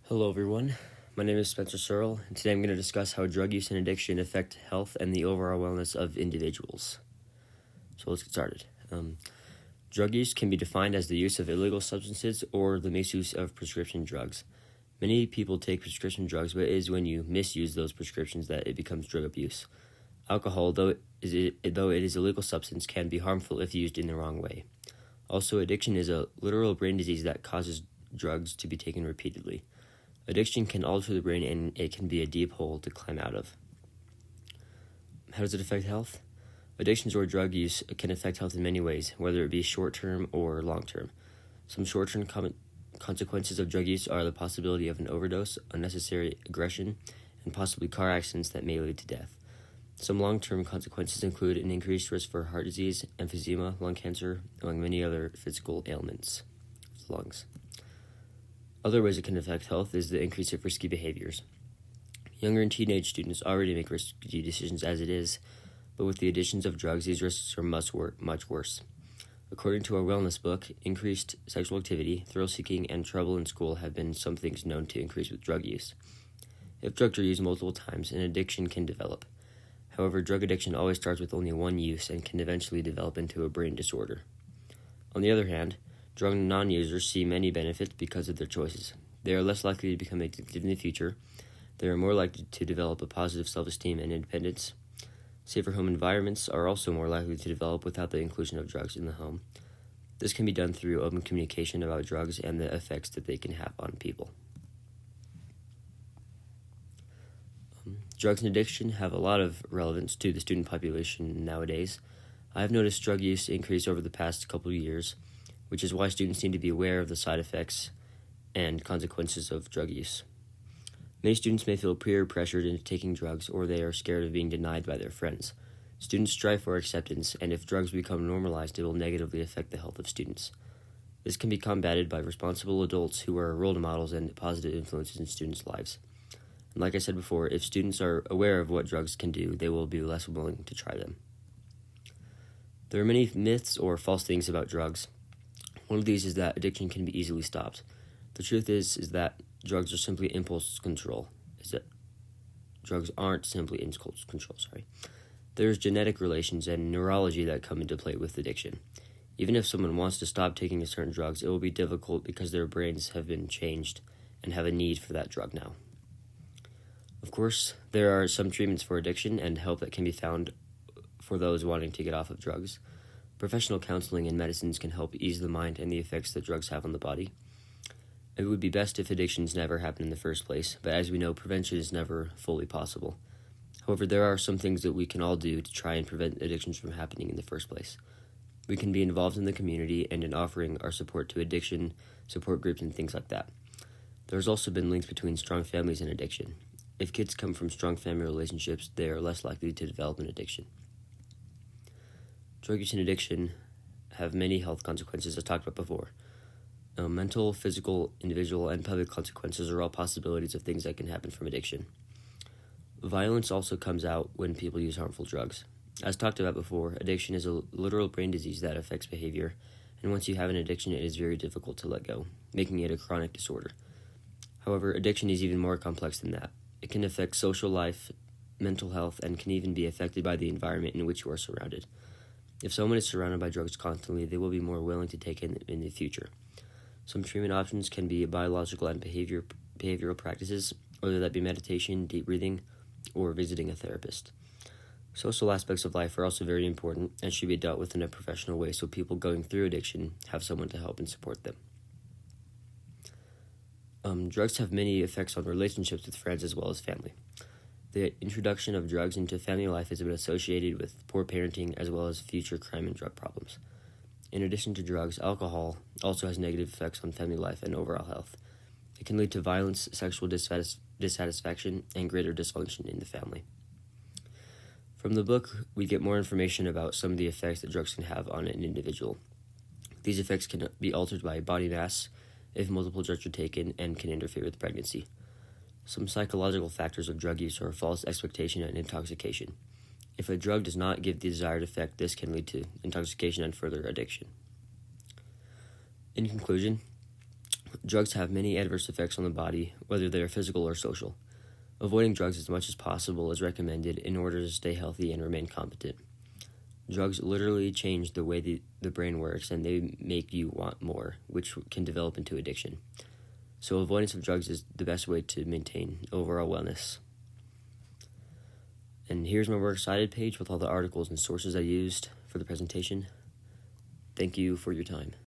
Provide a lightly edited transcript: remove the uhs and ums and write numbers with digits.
Hello, everyone. My name is Spencer Searle, and today I'm going to discuss how drug use and addiction affect health and the overall wellness of individuals. So let's get started. Drug use can be defined as the use of illegal substances or the misuse of prescription drugs. Many people take prescription drugs, but it is when you misuse those prescriptions that it becomes drug abuse. Alcohol, though it is a legal substance, can be harmful if used in the wrong way. Also, addiction is a literal brain disease that causes drugs to be taken repeatedly. Addiction can alter the brain, and it can be a deep hole to climb out of. How does it affect health? Addictions or drug use can affect health in many ways, whether it be short-term or long-term. Some short-term consequences of drug use are the possibility of an overdose, unnecessary aggression, and possibly car accidents that may lead to death. Some long-term consequences include an increased risk for heart disease, emphysema, lung cancer, among many other physical ailments of the lungs. Other ways it can affect health is the increase of risky behaviors. Younger and teenage students already make risky decisions as it is, but with the additions of drugs, these risks are much worse. According to our wellness book, increased sexual activity, thrill-seeking, and trouble in school have been some things known to increase with drug use. If drugs are used multiple times, an addiction can develop. However, drug addiction always starts with only one use and can eventually develop into a brain disorder. On the other hand, drug non-users see many benefits because of their choices. They are less likely to become addicted in the future. They are more likely to develop a positive self-esteem and independence. Safer home environments are also more likely to develop without the inclusion of drugs in the home. This can be done through open communication about drugs and the effects that they can have on people. Drugs and addiction have a lot of relevance to the student population nowadays. I've noticed drug use increase over the past couple of years, which is why students need to be aware of the side effects and consequences of drug use. Many students may feel peer pressured into taking drugs, or they are scared of being denied by their friends. Students strive for acceptance, and if drugs become normalized, it will negatively affect the health of students. This can be combated by responsible adults who are role models and positive influences in students' lives. And like I said before, if students are aware of what drugs can do, they will be less willing to try them. There are many myths or false things about drugs. One of these is that addiction can be easily stopped. The truth is that drugs are simply impulse control. Drugs aren't simply impulse control, There's genetic relations and neurology that come into play with addiction. Even if someone wants to stop taking certain drugs, it will be difficult because their brains have been changed and have a need for that drug now. Of course, there are some treatments for addiction and help that can be found for those wanting to get off of drugs. Professional counseling and medicines can help ease the mind and the effects that drugs have on the body. It would be best if addictions never happened in the first place, but as we know, prevention is never fully possible. However, there are some things that we can all do to try and prevent addictions from happening in the first place. We can be involved in the community and in offering our support to addiction support groups and things like that. There's also been links between strong families and addiction. If kids come from strong family relationships, they are less likely to develop an addiction. Drug use and addiction have many health consequences, as talked about before. Mental, physical, individual, and public consequences are all possibilities of things that can happen from addiction. Violence also comes out when people use harmful drugs. As talked about before, addiction is a literal brain disease that affects behavior, and once you have an addiction, it is very difficult to let go, making it a chronic disorder. However, addiction is even more complex than that. It can affect social life, mental health, and can even be affected by the environment in which you are surrounded. If someone is surrounded by drugs constantly, they will be more willing to take it in the future. Some treatment options can be biological and behavioral practices, whether that be meditation, deep breathing, or visiting a therapist. Social aspects of life are also very important and should be dealt with in a professional way so people going through addiction have someone to help and support them. Drugs have many effects on relationships with friends as well as family. The introduction of drugs into family life has been associated with poor parenting as well as future crime and drug problems. In addition to drugs, alcohol also has negative effects on family life and overall health. It can lead to violence, sexual dissatisfaction, and greater dysfunction in the family. From the book, we get more information about some of the effects that drugs can have on an individual. These effects can be altered by body mass if multiple drugs are taken and can interfere with pregnancy. Some psychological factors of drug use are false expectation and intoxication. If a drug does not give the desired effect, this can lead to intoxication and further addiction. In conclusion, drugs have many adverse effects on the body, whether they are physical or social. Avoiding drugs as much as possible is recommended in order to stay healthy and remain competent. Drugs literally change the way the brain works, and they make you want more, which can develop into addiction. So avoidance of drugs is the best way to maintain overall wellness. And here's my Works Cited page with all the articles and sources I used for the presentation. Thank you for your time.